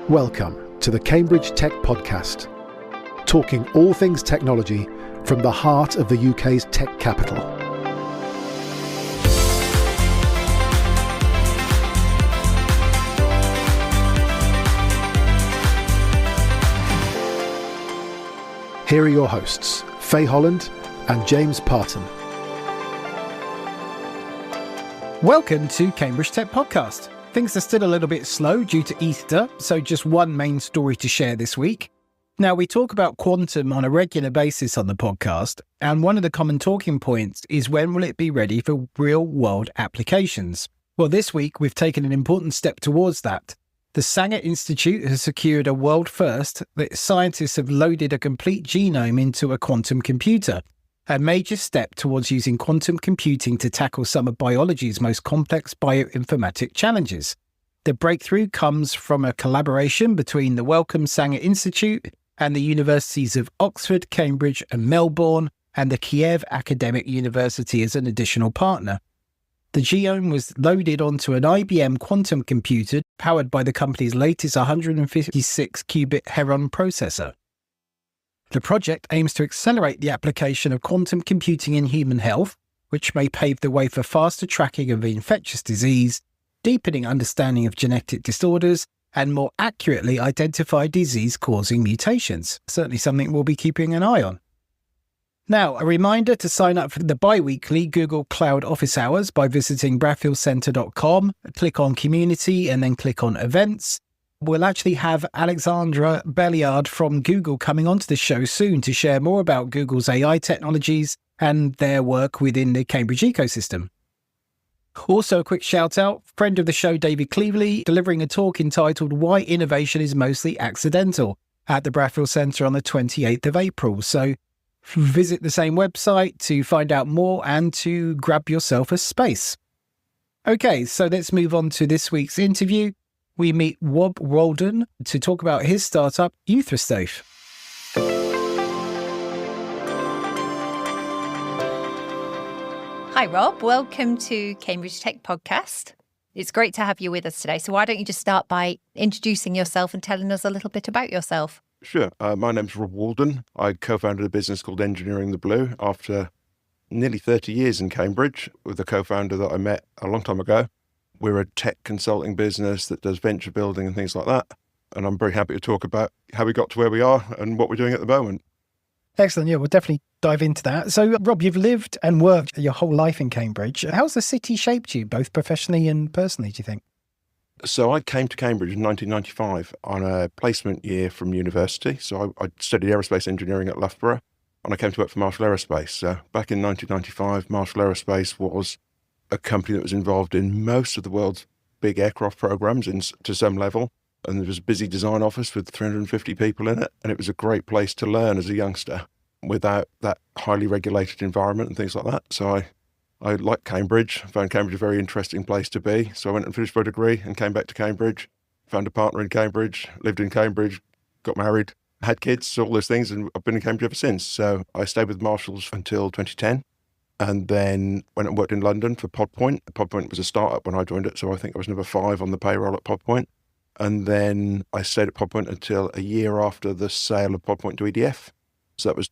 Welcome to the Cambridge Tech Podcast, talking all things technology from the heart of the UK's tech capital. Here are your hosts, Faye Holland and James Parton. Welcome to Cambridge Tech Podcast. Things are still a little bit slow due to Easter, so just one main story to share this week. Now, we talk about quantum on a regular basis on the podcast, and one of the common talking points is when will it be ready for real-world applications? Well, this week we've taken an important step towards that. The Sanger Institute has secured a world first that scientists have loaded a complete genome into a quantum computer, a major step towards using quantum computing to tackle some of biology's most complex bioinformatic challenges. The breakthrough comes from a collaboration between the Wellcome Sanger Institute and the universities of Oxford, Cambridge and Melbourne, and the Kiev Academic University as an additional partner. The genome was loaded onto an IBM quantum computer powered by the company's latest 156-qubit Heron processor. The project aims to accelerate the application of quantum computing in human health, which may pave the way for faster tracking of infectious disease, deepening understanding of genetic disorders, and more accurately identify disease-causing mutations. Certainly something we'll be keeping an eye on. Now, a reminder to sign up for the bi-weekly Google Cloud Office Hours by visiting bradfieldcentre.com, click on Community and then click on Events. We'll actually have Alexandra Belliard from Google coming onto the show soon to share more about Google's AI technologies and their work within the Cambridge ecosystem. Also, a quick shout out, friend of the show David Cleveley delivering a talk entitled Why Innovation is Mostly Accidental at the Bradfield Centre on the 28th of April. So visit the same website to find out more and to grab yourself a space. Okay, so let's move on to this week's interview. We meet Walden to talk about his startup, Aerospace. Hi, Rob. Welcome to Cambridge Tech Podcast. It's great to have you with us today. So why don't you just start by introducing yourself and telling us a little bit about yourself? Sure. My name's Rob Walden. I co-founded a business called Engineering the Blue after nearly 30 years in Cambridge with a co-founder that I met a long time ago. We're a tech consulting business that does venture building and things like that. And I'm very happy to talk about how we got to where we are and what we're doing at the moment. Excellent. Yeah, we'll definitely dive into that. So, Rob, you've lived and worked your whole life in Cambridge. How's the city shaped you, both professionally and personally, do you think? So I came to Cambridge in 1995 on a placement year from university. So I studied aerospace engineering at Loughborough and I came to work for Marshall Aerospace. So back in 1995, Marshall Aerospace was a company that was involved in most of the world's big aircraft programs to some level. And there was a busy design office with 350 people in it. And it was a great place to learn as a youngster without that highly regulated environment and things like that. So I liked Cambridge, found Cambridge a very interesting place to be. So I went and finished my degree and came back to Cambridge, found a partner in Cambridge, lived in Cambridge, got married, had kids, all those things. And I've been in Cambridge ever since. So I stayed with Marshalls until 2010. And then went and worked in London for Podpoint. Podpoint was a startup when I joined it, so I think I was number 5 on the payroll at Podpoint. And then I stayed at Podpoint until a year after the sale of Podpoint to EDF. So that was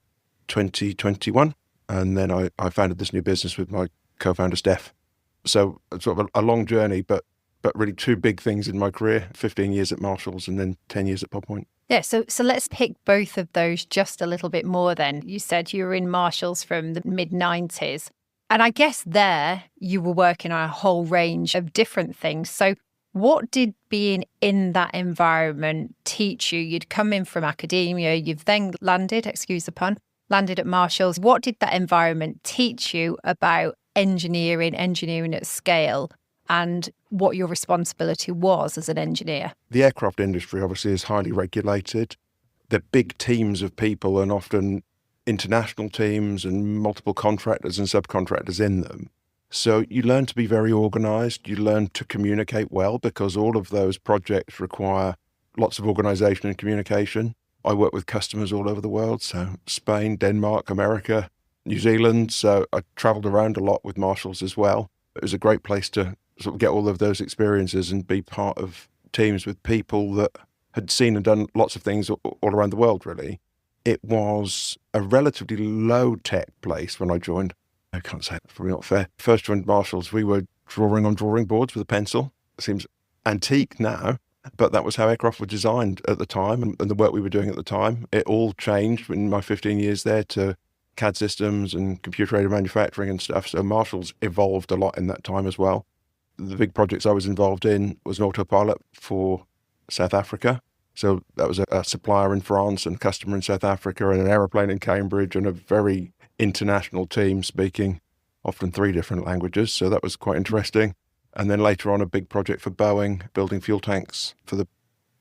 2021. And then I founded this new business with my co-founder, Steph. So sort of a long journey, but really 2 big things in my career, 15 years at Marshalls and then 10 years at Podpoint. Yeah, so let's pick both of those just a little bit more then. You said you were in Marshalls from the mid-90s. And I guess there you were working on a whole range of different things. So what did being in that environment teach you? You'd come in from academia, you've then landed, excuse the pun, landed at Marshalls. What did that environment teach you about engineering at scale, and what your responsibility was as an engineer? The aircraft industry obviously is highly regulated. They're big teams of people and often international teams and multiple contractors and subcontractors in them. So you learn to be very organised. You learn to communicate well because all of those projects require lots of organisation and communication. I work with customers all over the world, so Spain, Denmark, America, New Zealand. So I travelled around a lot with Marshalls as well. It was a great place to sort of get all of those experiences and be part of teams with people that had seen and done lots of things all around the world, really. It was a relatively low-tech place when I joined. I can't say that's probably not fair. First joined Marshalls, we were drawing on drawing boards with a pencil. It seems antique now, but that was how aircraft were designed at the time and the work we were doing at the time. It all changed in my 15 years there to CAD systems and computer-aided manufacturing and stuff. So Marshalls evolved a lot in that time as well. The big projects I was involved in was an autopilot for South Africa. So that was a supplier in France and a customer in South Africa and an aeroplane in Cambridge and a very international team speaking often 3 different languages. So that was quite interesting. And then later on, a big project for Boeing, building fuel tanks for the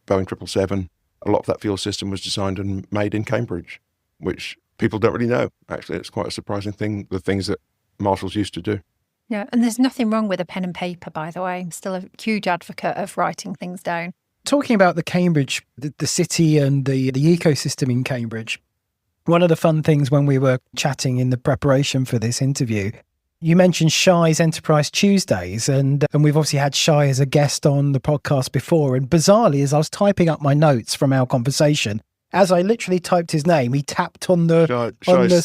Boeing 777. A lot of that fuel system was designed and made in Cambridge, which people don't really know. Actually, it's quite a surprising thing, the things that Marshalls used to do. Yeah, and there's nothing wrong with a pen and paper, by the way. I'm still a huge advocate of writing things down. Talking about the Cambridge, the city and the ecosystem in Cambridge, one of the fun things when we were chatting in the preparation for this interview, you mentioned Shai's Enterprise Tuesdays, and we've obviously had Shai as a guest on the podcast before. And bizarrely, as I was typing up my notes from our conversation, as I literally typed his name, he tapped on the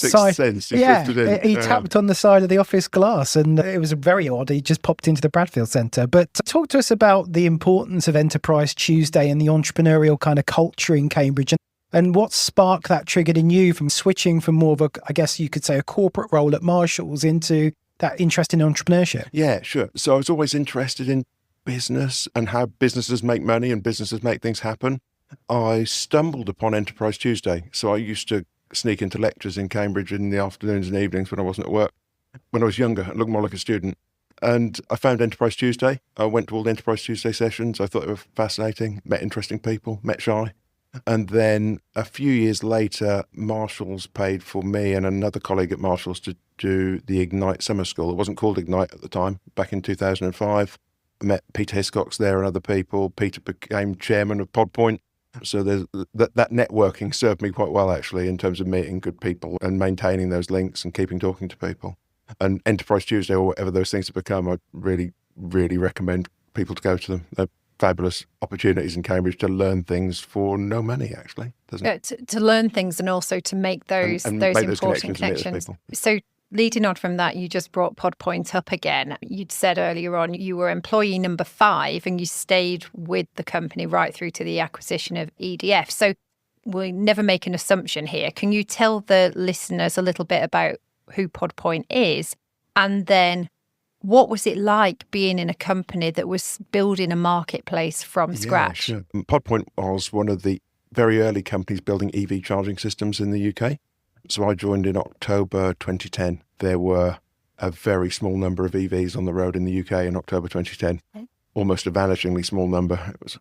side. Sense. He tapped on the side of the office glass, and it was very odd. He just popped into the Bradfield Centre. But talk to us about the importance of Enterprise Tuesday and the entrepreneurial kind of culture in Cambridge, and what spark that triggered in you from switching from more of a, I guess you could say, a corporate role at Marshalls into that interest in entrepreneurship. Yeah, sure. So I was always interested in business and how businesses make money and businesses make things happen. I stumbled upon Enterprise Tuesday. So I used to sneak into lectures in Cambridge in the afternoons and evenings when I wasn't at work. When I was younger, I looked more like a student. And I found Enterprise Tuesday. I went to all the Enterprise Tuesday sessions. I thought they were fascinating, met interesting people, met Shai. And then a few years later, Marshalls paid for me and another colleague at Marshalls to do the Ignite Summer School. It wasn't called Ignite at the time, back in 2005. I met Peter Hiscox there and other people. Peter became chairman of PodPoint. So there's that networking served me quite well, actually, in terms of meeting good people and maintaining those links and keeping talking to people. And Enterprise Tuesday, or whatever those things have become, I really, really recommend people to go to them. They're fabulous opportunities in Cambridge to learn things for no money, actually, doesn't it? To learn things and also to make those important connections. So leading on from that, you just brought PodPoint up again. You'd said earlier on you were employee number 5 and you stayed with the company right through to the acquisition of EDF. So we'll never make an assumption here. Can you tell the listeners a little bit about who PodPoint is? And then what was it like being in a company that was building a marketplace from scratch? Sure. PodPoint was one of the very early companies building EV charging systems in the UK. So I joined in October 2010. There were a very small number of EVs on the road in the UK in October 2010. Okay. Almost a vanishingly small number. It was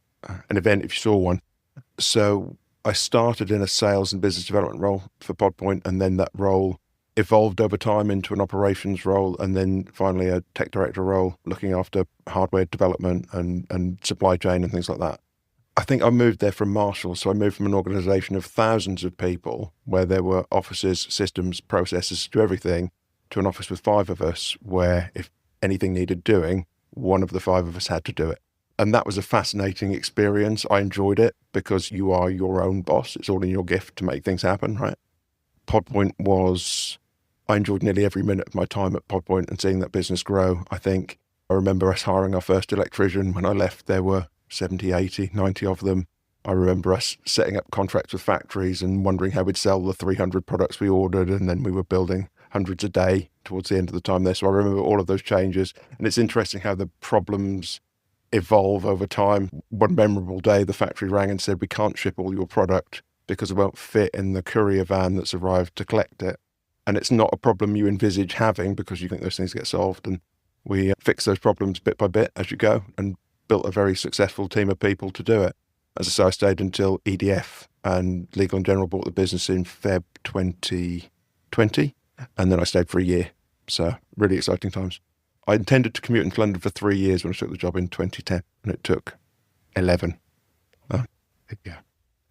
an event if you saw one. So I started in a sales and business development role for PodPoint, and then that role evolved over time into an operations role, and then finally a tech director role looking after hardware development and supply chain and things like that. I think I moved there from Marshalls. So I moved from an organization of thousands of people where there were offices, systems, processes to do everything, to an office with 5 of us where if anything needed doing, one of the 5 of us had to do it. And that was a fascinating experience. I enjoyed it because you are your own boss. It's all in your gift to make things happen, right? PodPoint was... I enjoyed nearly every minute of my time at PodPoint and seeing that business grow. I think I remember us hiring our first electrician. When I left, there were 70, 80, 90 of them. I remember us setting up contracts with factories and wondering how we'd sell the 300 products we ordered, and then we were building hundreds a day towards the end of the time there. So I remember all of those changes. And it's interesting how the problems evolve over time. One memorable day, the factory rang and said, "We can't ship all your product because it won't fit in the courier van that's arrived to collect it." And it's not a problem you envisage having because you think those things get solved. And we fix those problems bit by bit as you go and built a very successful team of people to do it. As I say, I stayed until EDF and Legal & General bought the business in Feb 2020. And then I stayed for a year. So really exciting times. I intended to commute into London for 3 years when I took the job in 2010. And it took 11. Yeah.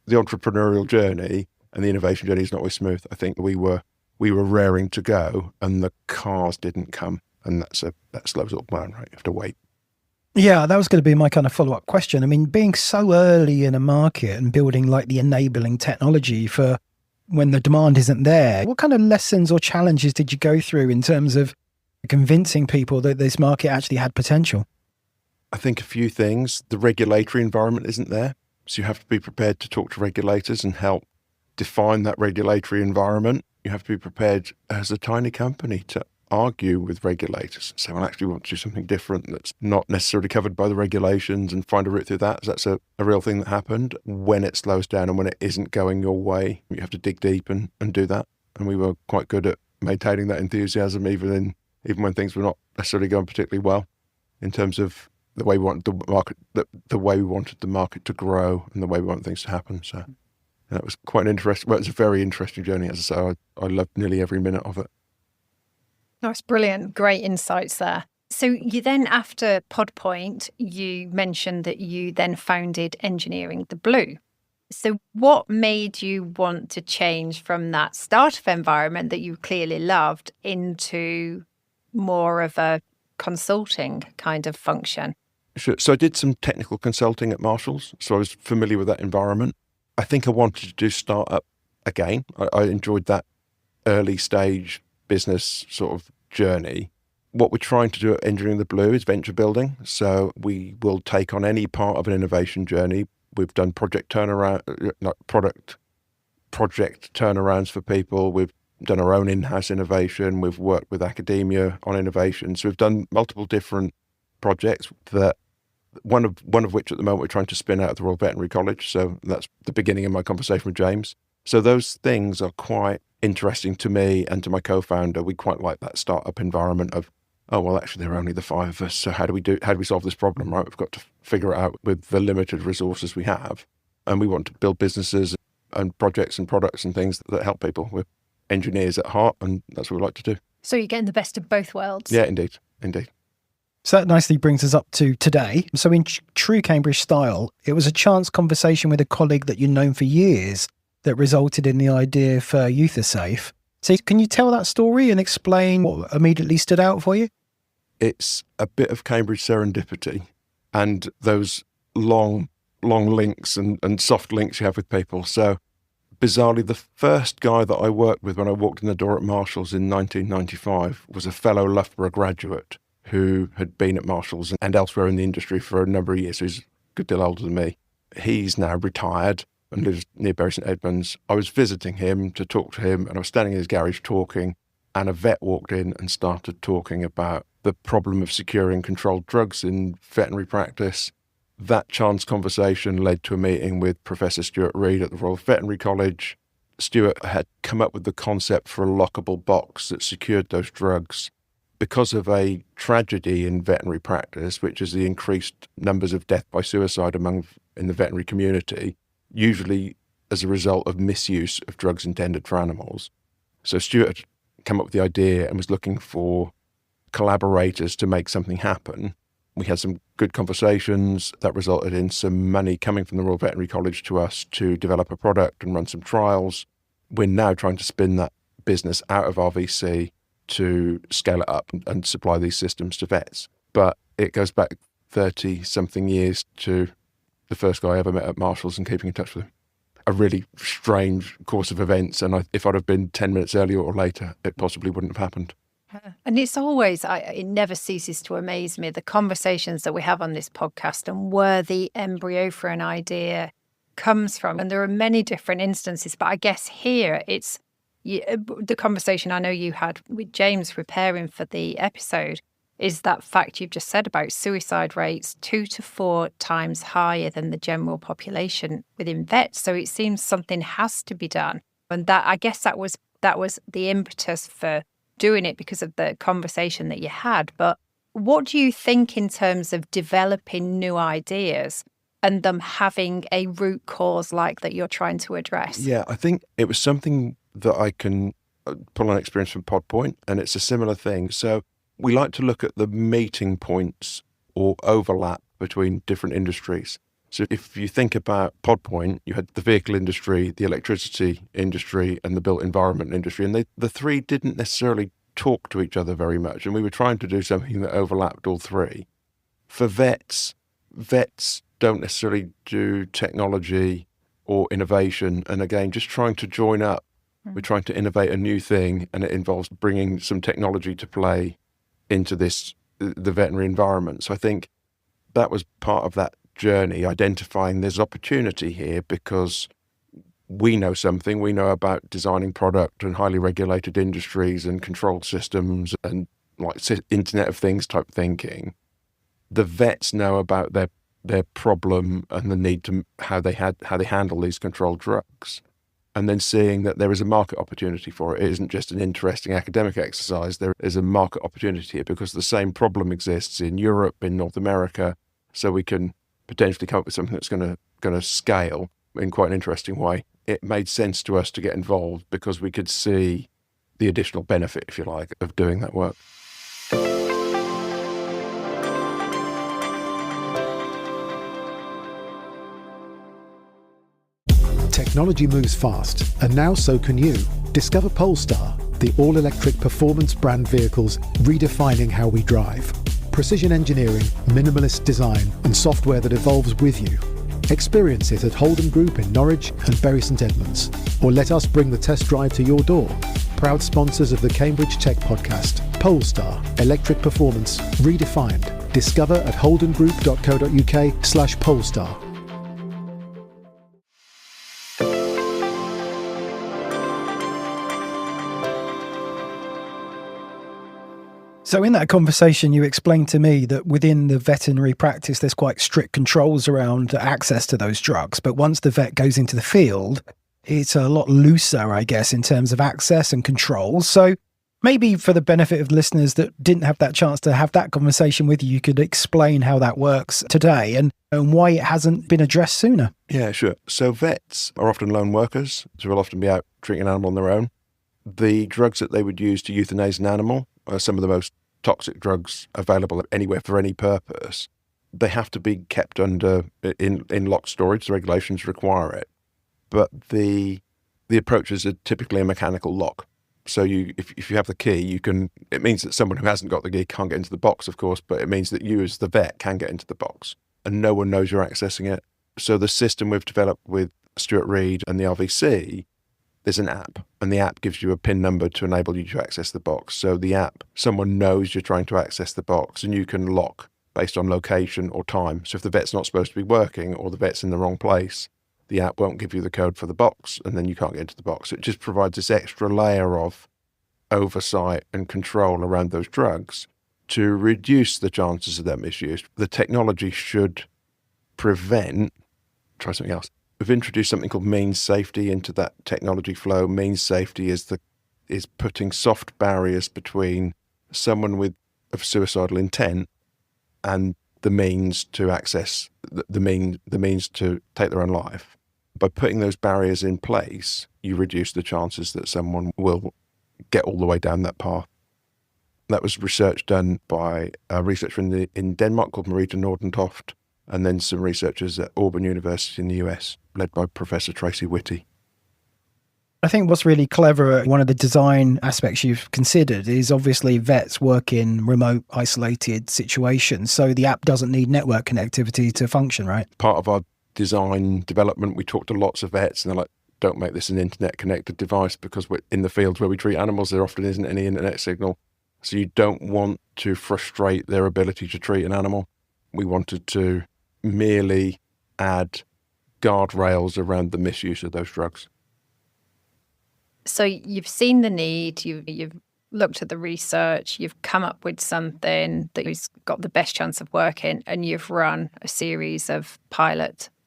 The entrepreneurial journey and the innovation journey is not always smooth. I think we were raring to go and the cars didn't come, and that slows it all down, right? You have to wait. Yeah, that was going to be my kind of follow-up question. I mean, being so early in a market and building like the enabling technology for when the demand isn't there, what kind of lessons or challenges did you go through in terms of convincing people that this market actually had potential? I think a few things. The regulatory environment isn't there. So you have to be prepared to talk to regulators and help define that regulatory environment. You have to be prepared as a tiny company to argue with regulators and say, well, actually, we want to do something different that's not necessarily covered by the regulations and find a route through that. So that's a real thing that happened. When it slows down and when it isn't going your way, you have to dig deep and do that. And we were quite good at maintaining that enthusiasm even when things were not necessarily going particularly well, in terms of the way we wanted the market, the way we wanted the market to grow and the way we want things to happen. So that was quite an interesting. Well, it's a very interesting journey. As I say, I loved nearly every minute of it. That's brilliant. Great insights there. So you then, after PodPoint, you mentioned that you then founded Engineering the Blue. So what made you want to change from that startup environment that you clearly loved into more of a consulting kind of function? Sure. So I did some technical consulting at Marshall's, so I was familiar with that environment. I think I wanted to do startup again. I enjoyed that early stage business sort of journey. What we're trying to do at Engineering the Blue is venture building. So we will take on any part of an innovation journey. We've done project turnarounds for people. We've done our own in-house innovation. We've worked with academia on innovation. So we've done multiple different projects that one of which at the moment we're trying to spin out of the Royal Veterinary College. So that's the beginning of my conversation with James. So those things are quite interesting to me and to my co-founder. We quite like that startup environment of, oh, well, actually, there are only the five of us. So how do we solve this problem, right? We've got to figure it out with the limited resources we have. And we want to build businesses and projects and products and things that help people. We're engineers at heart, and that's what we like to do. So you're getting the best of both worlds. Yeah, indeed. So that nicely brings us up to today. So in true Cambridge style, it was a chance conversation with a colleague that you've known for years that resulted in the idea for EuthSafe. So can you tell that story and explain what immediately stood out for you? It's a bit of Cambridge serendipity and those long links and soft links you have with people. So bizarrely, the first guy that I worked with when I walked in the door at Marshall's in 1995 was a fellow Loughborough graduate who had been at Marshall's and elsewhere in the industry for a number of years. So he's a good deal older than me. He's now retired and lives near Bury St Edmunds. I was visiting him to talk to him, and I was standing in his garage talking, and a vet walked in and started talking about the problem of securing controlled drugs in veterinary practice. That chance conversation led to a meeting with Professor Stuart Reid at the Royal Veterinary College. Stuart had come up with the concept for a lockable box that secured those drugs. Because of a tragedy in veterinary practice, which is the increased numbers of death by suicide in the veterinary community, usually as a result of misuse of drugs intended for animals. So Stuart had come up with the idea and was looking for collaborators to make something happen. We had some good conversations that resulted in some money coming from the Royal Veterinary College to us to develop a product and run some trials. We're now trying to spin that business out of RVC to scale it up and supply these systems to vets. But it goes back 30-something years to the first guy I ever met at Marshall's and keeping in touch with him. A really strange course of events, and if I'd have been 10 minutes earlier or later, it possibly wouldn't have happened. And it's always, it never ceases to amaze me, the conversations that we have on this podcast and where the embryo for an idea comes from. And there are many different instances, but I guess here it's the conversation I know you had with James preparing for the episode is that fact you've just said about suicide rates 2 to 4 times higher than the general population within vets. So it seems something has to be done. And that, I guess that was the impetus for doing it because of the conversation that you had. But what do you think in terms of developing new ideas and them having a root cause like that you're trying to address? Yeah, I think it was something that I can pull on experience from PodPoint, and it's a similar thing. So we like to look at the meeting points or overlap between different industries. So if you think about PodPoint, you had the vehicle industry, the electricity industry, and the built environment industry, and the three didn't necessarily talk to each other very much. And we were trying to do something that overlapped all three. For vets don't necessarily do technology or innovation. And again, just trying to join up. We're trying to innovate a new thing, and it involves bringing some technology to play into the veterinary environment. So I think that was part of that journey, identifying there's opportunity here because we know something. We know about designing product and highly regulated industries and controlled systems and like Internet of Things type thinking. The vets know about their problem and the need to how they handle these controlled drugs. And then seeing that there is a market opportunity for it. It isn't just an interesting academic exercise. There is a market opportunity here because the same problem exists in Europe, in North America. So we can potentially come up with something that's going to scale in quite an interesting way. It made sense to us to get involved because we could see the additional benefit, if you like, of doing that work. Technology moves fast, and now so can you. Discover Polestar, the all-electric performance brand vehicles redefining how we drive. Precision engineering, minimalist design, and software that evolves with you. Experience it at Holden Group in Norwich and Bury St Edmunds, or let us bring the test drive to your door. Proud sponsors of the Cambridge Tech Podcast. Polestar, electric performance redefined. Discover at holdengroup.co.uk/Polestar. So in that conversation, you explained to me that within the veterinary practice, there's quite strict controls around access to those drugs. But once the vet goes into the field, it's a lot looser, I guess, in terms of access and controls. So maybe for the benefit of listeners that didn't have that chance to have that conversation with you, you could explain how that works today and why it hasn't been addressed sooner. Yeah, sure. So vets are often lone workers, so will often be out treating an animal on their own. The drugs that they would use to euthanize an animal are some of the most toxic drugs available anywhere for any purpose. They have to be kept in locked storage. The regulations require it. But the approaches are typically a mechanical lock. So if you have the key, it means that someone who hasn't got the key can't get into the box, of course, but it means that you as the vet can get into the box and no one knows you're accessing it. So the system we've developed with Stuart Reed and the RVC, there's an app, and the app gives you a PIN number to enable you to access the box. So the app, someone knows you're trying to access the box, and you can lock based on location or time. So if the vet's not supposed to be working or the vet's in the wrong place, the app won't give you the code for the box, and then you can't get into the box. It just provides this extra layer of oversight and control around those drugs to reduce the chances of them misuse. The technology should prevent, try something else. We've introduced something called means safety into that technology flow. Means safety is putting soft barriers between someone of suicidal intent and the means to access the means to take their own life. By putting those barriers in place, you reduce the chances that someone will get all the way down that path. That was research done by a researcher in Denmark called Marita Nordentoft, and then some researchers at Auburn University in the US, led by Professor Tracy Whitty. I think what's really clever, one of the design aspects you've considered is obviously vets work in remote, isolated situations. So the app doesn't need network connectivity to function, right? Part of our design development, we talked to lots of vets and they're like, don't make this an internet connected device because we're in the fields where we treat animals, there often isn't any internet signal. So you don't want to frustrate their ability to treat an animal. We wanted to merely add guardrails around the misuse of those drugs. So you've seen the need, you've looked at the research, you've come up with something that has got the best chance of working, and you've run a series of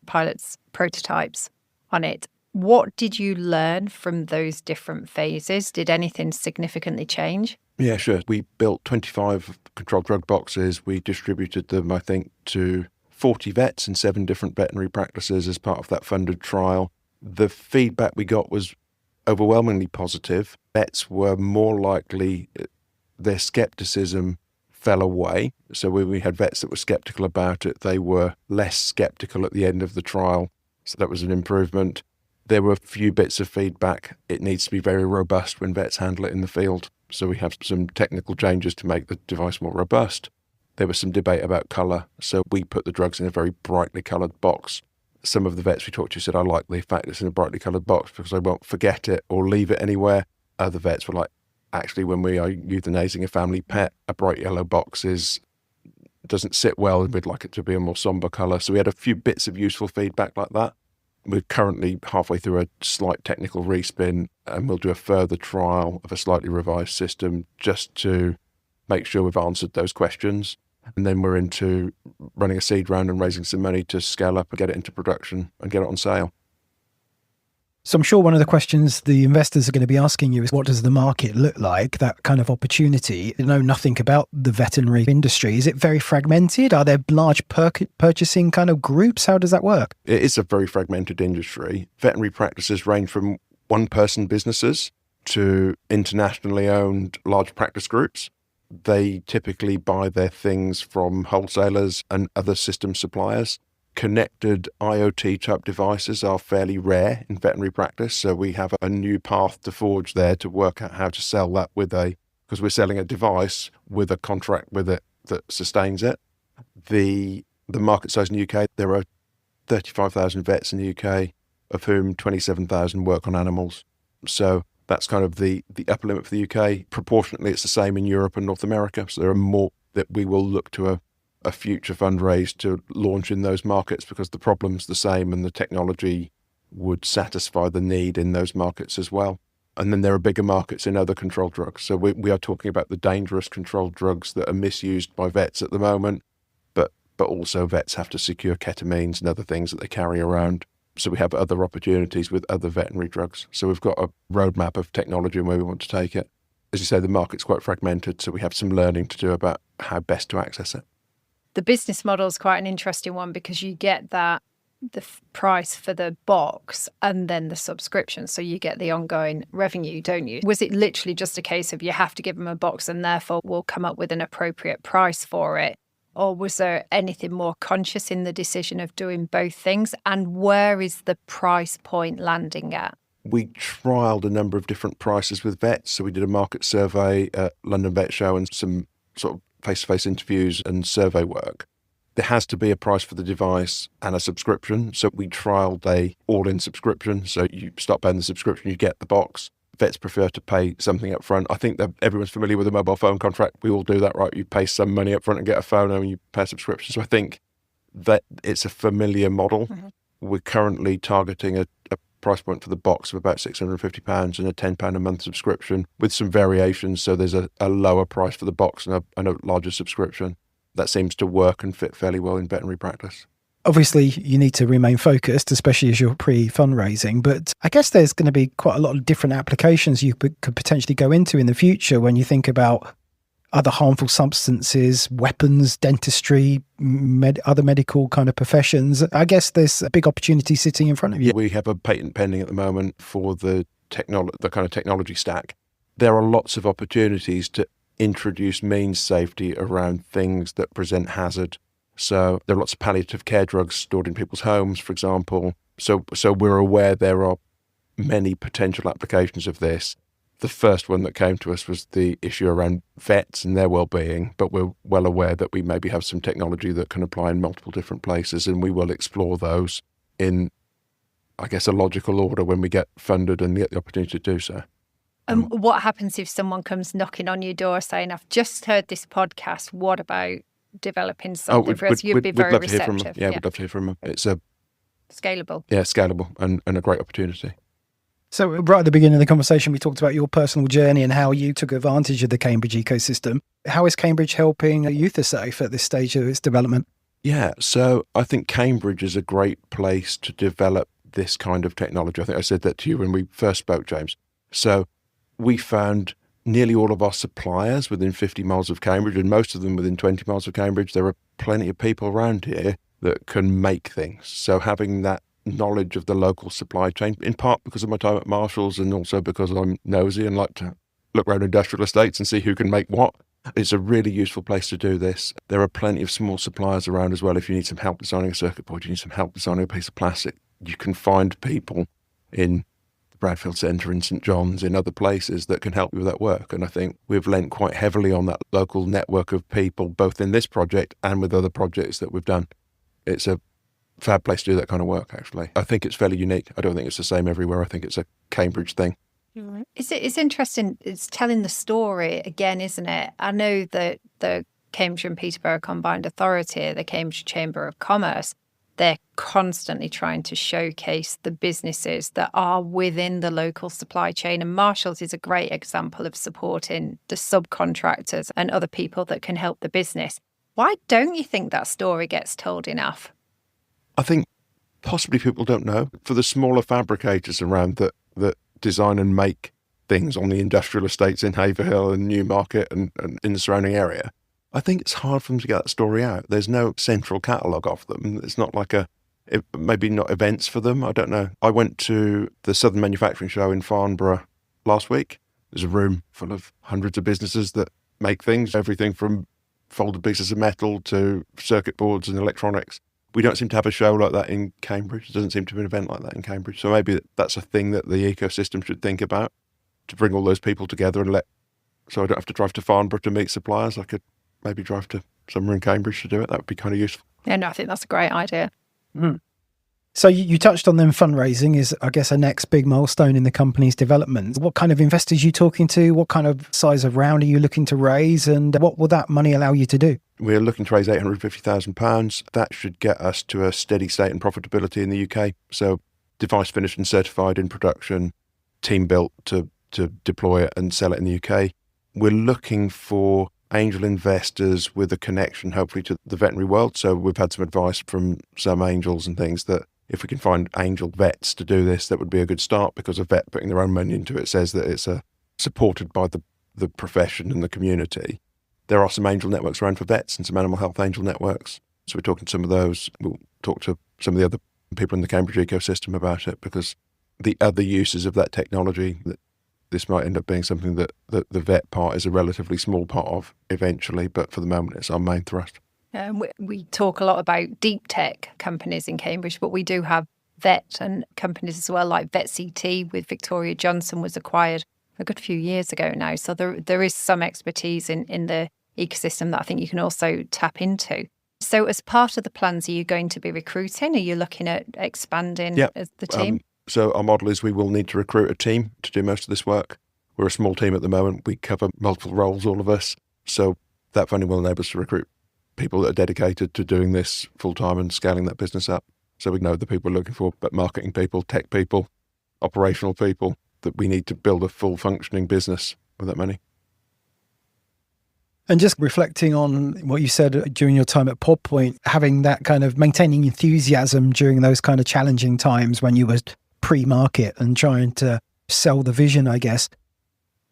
prototypes on it. What did you learn from those different phases? Did anything significantly change? Yeah, sure. We built 25 controlled drug boxes. We distributed them, I think, to 40 vets in 7 different veterinary practices as part of that funded trial. The feedback we got was overwhelmingly positive. Vets were more likely, their skepticism fell away. So when we had vets that were skeptical about it, they were less skeptical at the end of the trial. So that was an improvement. There were a few bits of feedback. It needs to be very robust when vets handle it in the field. So we have some technical changes to make the device more robust. there was some debate about colour. So we put the drugs in a very brightly coloured box. Some of the vets we talked to said, I like the fact it's in a brightly coloured box because I won't forget it or leave it anywhere. Other vets were like, actually, when we are euthanizing a family pet, a bright yellow box doesn't sit well, and we'd like it to be a more sombre colour. So we had a few bits of useful feedback like that. We're currently halfway through a slight technical respin, and we'll do a further trial of a slightly revised system just to make sure we've answered those questions. And then we're into running a seed round and raising some money to scale up and get it into production and get it on sale. So I'm sure one of the questions the investors are going to be asking you is, what does the market look like, that kind of opportunity? You know nothing about the veterinary industry. Is it very fragmented? Are there large purchasing kind of groups? How does that work? It is a very fragmented industry. Veterinary practices range from one-person businesses to internationally owned large practice groups. They typically buy their things from wholesalers and other system suppliers. Connected IoT type devices are fairly rare in veterinary practice. So we have a new path to forge there to work out how to sell that because we're selling a device with a contract with it that sustains it. The market size in the UK, there are 35,000 vets in the UK, of whom 27,000 work on animals. So that's kind of the upper limit for the UK. Proportionately, it's the same in Europe and North America. So there are more that we will look to a future fundraise to launch in those markets because the problem's the same and the technology would satisfy the need in those markets as well. And then there are bigger markets in other controlled drugs. So we are talking about the dangerous controlled drugs that are misused by vets at the moment, but also vets have to secure ketamines and other things that they carry around. So we have other opportunities with other veterinary drugs. So we've got a roadmap of technology and where we want to take it. As you say, the market's quite fragmented, so we have some learning to do about how best to access it. The business model is quite an interesting one because you get the price for the box and then the subscription. So you get the ongoing revenue, don't you? Was it literally just a case of you have to give them a box and therefore we'll come up with an appropriate price for it? Or was there anything more conscious in the decision of doing both things? And where is the price point landing at? We trialled a number of different prices with vets. So we did a market survey at London Vet Show and some sort of face-to-face interviews and survey work. There has to be a price for the device and a subscription. So we trialled a all-in subscription. So you start paying the subscription, you get the box. Vets prefer to pay something up front. I think that everyone's familiar with a mobile phone contract. We all do that, right? You pay some money up front and get a phone and you pay a subscription. So I think that it's a familiar model. Mm-hmm. We're currently targeting a price point for the box of about £650 and a £10 a month subscription with some variations. So there's a lower price for the box and a larger subscription. That seems to work and fit fairly well in veterinary practice. Obviously, you need to remain focused, especially as you're pre-fundraising, but I guess there's going to be quite a lot of different applications you could potentially go into in the future when you think about other harmful substances, weapons, dentistry, other medical kind of professions. I guess there's a big opportunity sitting in front of you. We have a patent pending at the moment for the kind of technology stack. There are lots of opportunities to introduce means safety around things that present hazard. So there are lots of palliative care drugs stored in people's homes, for example. So we're aware there are many potential applications of this. The first one that came to us was the issue around vets and their well-being, but we're well aware that we maybe have some technology that can apply in multiple different places, and we will explore those in, I guess, a logical order when we get funded and get the opportunity to do so. And what happens if someone comes knocking on your door saying, I've just heard this podcast, what about developing something for us? You'd be very receptive. We'd love to hear from them. It's scalable. Yeah, scalable and a great opportunity. So right at the beginning of the conversation, we talked about your personal journey and how you took advantage of the Cambridge ecosystem. How is Cambridge helping Euthasafe at this stage of its development? Yeah, so I think Cambridge is a great place to develop this kind of technology. I think I said that to you when we first spoke, James. So we found nearly all of our suppliers within 50 miles of Cambridge, and most of them within 20 miles of Cambridge. There are plenty of people around here that can make things. So having that knowledge of the local supply chain, in part because of my time at Marshall's and also because I'm nosy and like to look around industrial estates and see who can make what. It's a really useful place to do this. There are plenty of small suppliers around as well. If you need some help designing a circuit board, you need some help designing a piece of plastic, you can find people in the Bradfield Centre in St John's, in other places that can help you with that work. And I think we've lent quite heavily on that local network of people, both in this project and with other projects that we've done. It's a fab place to do that kind of work, actually. I think it's fairly unique. I don't think it's the same everywhere. I think it's a Cambridge thing. It's interesting. It's telling the story again, isn't it? I know that the Cambridge and Peterborough Combined Authority, the Cambridge Chamber of Commerce, they're constantly trying to showcase the businesses that are within the local supply chain. And Marshalls is a great example of supporting the subcontractors and other people that can help the business. Why don't you think that story gets told enough? I think possibly people don't know. For the smaller fabricators around that design and make things on the industrial estates in Haverhill and Newmarket and in the surrounding area, I think it's hard for them to get that story out. There's no central catalogue of them. It's not like maybe not events for them. I don't know. I went to the Southern Manufacturing Show in Farnborough last week. There's a room full of hundreds of businesses that make things, everything from folded pieces of metal to circuit boards and electronics. We don't seem to have a show like that in Cambridge. There doesn't seem to be an event like that in Cambridge. So maybe that's a thing that the ecosystem should think about, to bring all those people together and so I don't have to drive to Farnborough to meet suppliers. I could maybe drive to somewhere in Cambridge to do it. That would be kind of useful. Yeah, no, I think that's a great idea. So you touched on them. Fundraising is, I guess, a next big milestone in the company's development. What kind of investors are you talking to? What kind of size of round are you looking to raise? And what will that money allow you to do? We're looking to raise £850,000. That should get us to a steady state and profitability in the UK. So device finished and certified in production, team built to deploy it and sell it in the UK. We're looking for angel investors with a connection, hopefully, to the veterinary world. So we've had some advice from some angels and things that if we can find angel vets to do this, that would be a good start, because a vet putting their own money into it says that it's supported by the profession and the community. There are some angel networks around for vets and some animal health angel networks. So we're talking to some of those. We'll talk to some of the other people in the Cambridge ecosystem about it, because the other uses of that technology, that this might end up being something that the vet part is a relatively small part of eventually, but for the moment it's our main thrust. We talk a lot about deep tech companies in Cambridge, but we do have vet and companies as well, like VetCT with Victoria Johnson was acquired a good few years ago now. So there is some expertise in the ecosystem that I think you can also tap into. So as part of the plans, are you going to be recruiting? Are you looking at expanding as the team? So our model is we will need to recruit a team to do most of this work. We're a small team at the moment. We cover multiple roles, all of us. So that funding will enable us to recruit people that are dedicated to doing this full-time and scaling that business up. So we know the people we're looking for, but marketing people, tech people, operational people, that we need to build a full functioning business with that money. And just reflecting on what you said during your time at Pod Point, having that kind of maintaining enthusiasm during those kind of challenging times when you were pre-market and trying to sell the vision, I guess.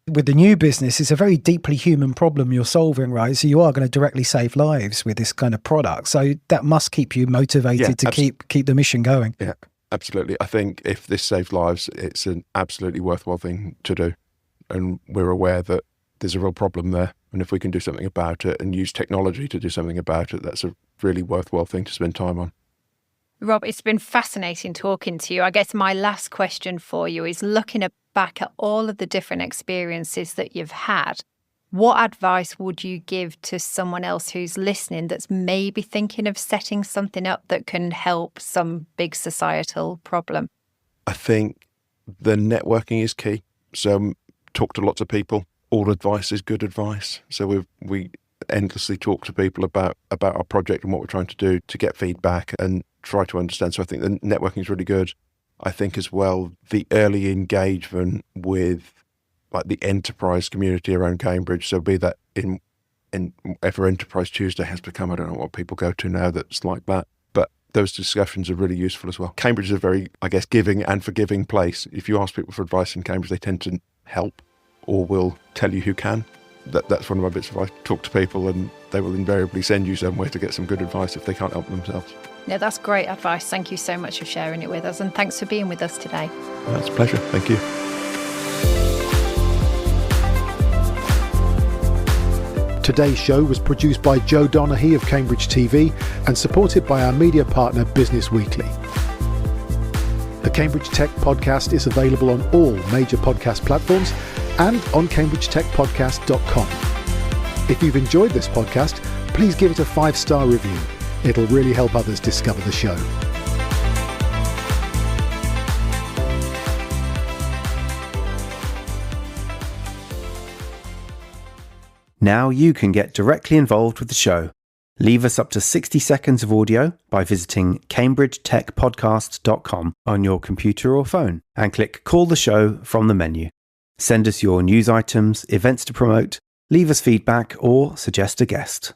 With the new business, it's a very deeply human problem you're solving, right? So you are going to directly save lives with this kind of product. So that must keep you motivated to keep the mission going. Yeah, absolutely. I think if this saves lives, it's an absolutely worthwhile thing to do. And we're aware that there's a real problem there. And if we can do something about it and use technology to do something about it, that's a really worthwhile thing to spend time on. Rob, it's been fascinating talking to you. I guess my last question for you is looking back at all of the different experiences that you've had. What advice would you give to someone else who's listening that's maybe thinking of setting something up that can help some big societal problem? I think the networking is key. So talk to lots of people. All advice is good advice. So we endlessly talk to people about our project and what we're trying to do to get feedback and try to understand. So I think the networking is really good. I think as well, the early engagement with like the enterprise community around Cambridge. So be that in whatever Enterprise Tuesday has become, I don't know what people go to now that's like that. But those discussions are really useful as well. Cambridge is a very, I guess, giving and forgiving place. If you ask people for advice in Cambridge, they tend to help or will tell you who can. That's one of my bits of advice. Talk to people and they will invariably send you somewhere to get some good advice if they can't help themselves. Yeah, that's great advice. Thank you so much for sharing it with us, and thanks for being with us today. That's a pleasure. Thank you. Today's show was produced by Joe Donaghy of Cambridge TV and supported by our media partner Business Weekly. The Cambridge Tech Podcast is available on all major podcast platforms and on cambridgetechpodcast.com. If you've enjoyed this podcast, please give it a 5-star review. It'll really help others discover the show. Now you can get directly involved with the show. Leave us up to 60 seconds of audio by visiting cambridgetechpodcast.com on your computer or phone and click Call the Show from the menu. Send us your news items, events to promote, leave us feedback or suggest a guest.